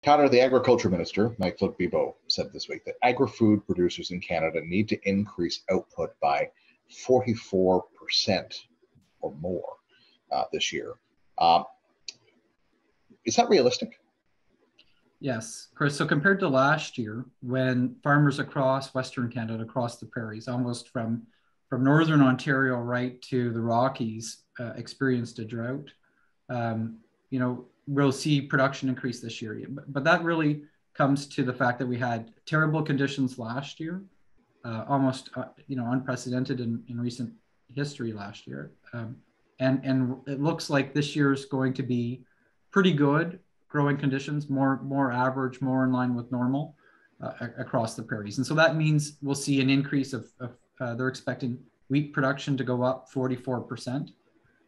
Connor, the Agriculture Minister, Mike Bibeau, said this week that agri-food producers in Canada need to increase output by 44% or more this year. Is that realistic? Yes, Chris. So compared to last year, when farmers across Western Canada, across the prairies, almost from Northern Ontario right to the Rockies, experienced a drought, we'll see production increase this year. But that really comes to the fact that we had terrible conditions last year, almost unprecedented in recent history last year. And it looks like this year is going to be pretty good growing conditions, more average, more in line with normal across the prairies. And so that means we'll see an increase of they're expecting wheat production to go up 44%.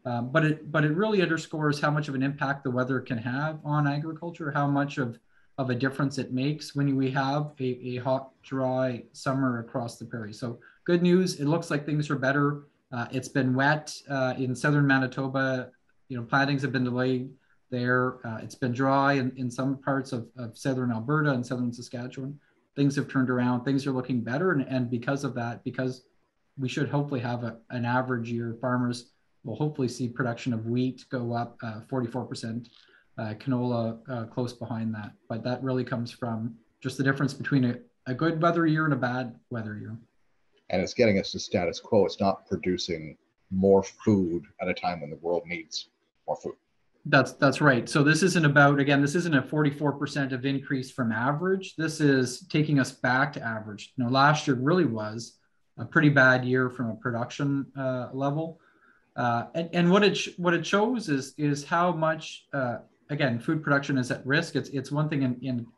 But it really underscores how much of an impact the weather can have on agriculture, how much of a difference it makes when we have a hot, dry summer across the prairie. So good news, it looks like things are better. It's been wet in southern Manitoba. Plantings have been delayed there. It's been dry in some parts of southern Alberta and southern Saskatchewan. Things have turned around. Things are looking better. And because of that, because we should hopefully have an average year, farmers will hopefully see production of wheat go up 44%, canola close behind that. But that really comes from just the difference between a good weather year and a bad weather year. And it's getting us to status quo. It's not producing more food at a time when the world needs more food. That's right. So this isn't about, again, this isn't a 44% of increase from average. This is taking us back to average. Last year really was a pretty bad year from a production level. And what it shows is how much, again, food production is at risk. It's one thing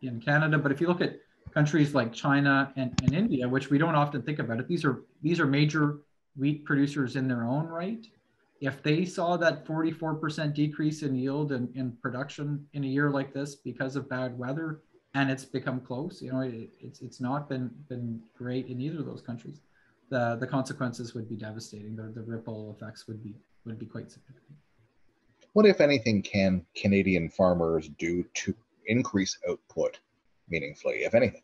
in Canada, but if you look at countries like China and India, which we don't often think about it, these are major wheat producers in their own right. If they saw that 44% decrease in yield and in production in a year like this because of bad weather, and it's become close, it's not been great in either of those countries, the consequences would be devastating. The ripple effects would be quite significant. What, if anything, can Canadian farmers do to increase output meaningfully, if anything?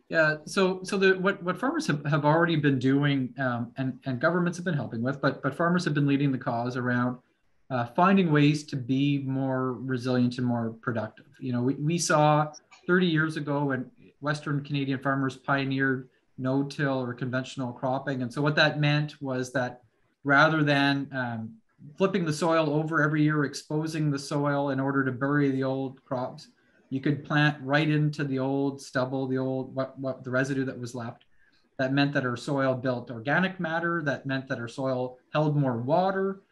Yeah, so what farmers have already been doing, and governments have been helping with, but farmers have been leading the cause around finding ways to be more resilient and more productive. We saw 30 years ago when Western Canadian farmers pioneered no-till or conventional cropping, and so what that meant was that rather than flipping the soil over every year, exposing the soil in order to bury the old crops, you could plant right into the old stubble, the old the residue that was left. That meant that our soil built organic matter. That meant that our soil held more water,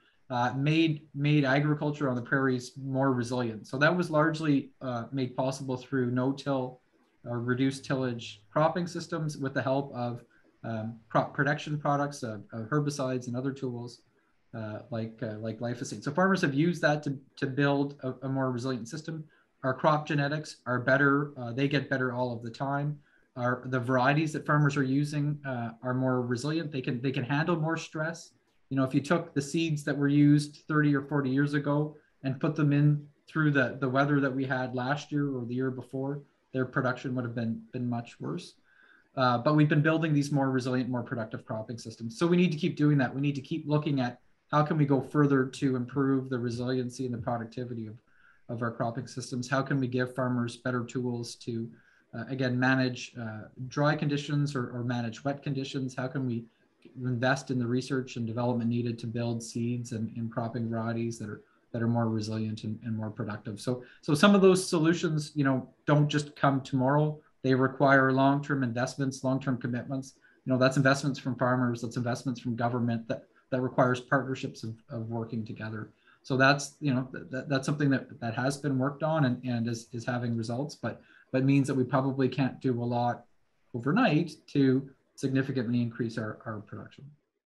made agriculture on the prairies more resilient. So that was largely made possible through no-till or reduced tillage cropping systems with the help of crop protection products, herbicides and other tools like glyphosate. So farmers have used that to build a more resilient system. Our crop genetics are better. They get better all of the time. The varieties that farmers are using are more resilient. They can handle more stress. If you took the seeds that were used 30 or 40 years ago and put them in through the weather that we had last year or the year before, their production would have been much worse. But we've been building these more resilient, more productive cropping systems. So we need to keep doing that. We need to keep looking at how can we go further to improve the resiliency and the productivity of our cropping systems. How can we give farmers better tools to, again, manage dry conditions or manage wet conditions? How can we invest in the research and development needed to build seeds and cropping varieties that are more resilient and more productive? So some of those solutions, don't just come tomorrow. They require long-term investments, long-term commitments. That's investments from farmers, that's investments from government, that requires partnerships of working together. So that's that's something that has been worked on and is having results, but means that we probably can't do a lot overnight to significantly increase our production.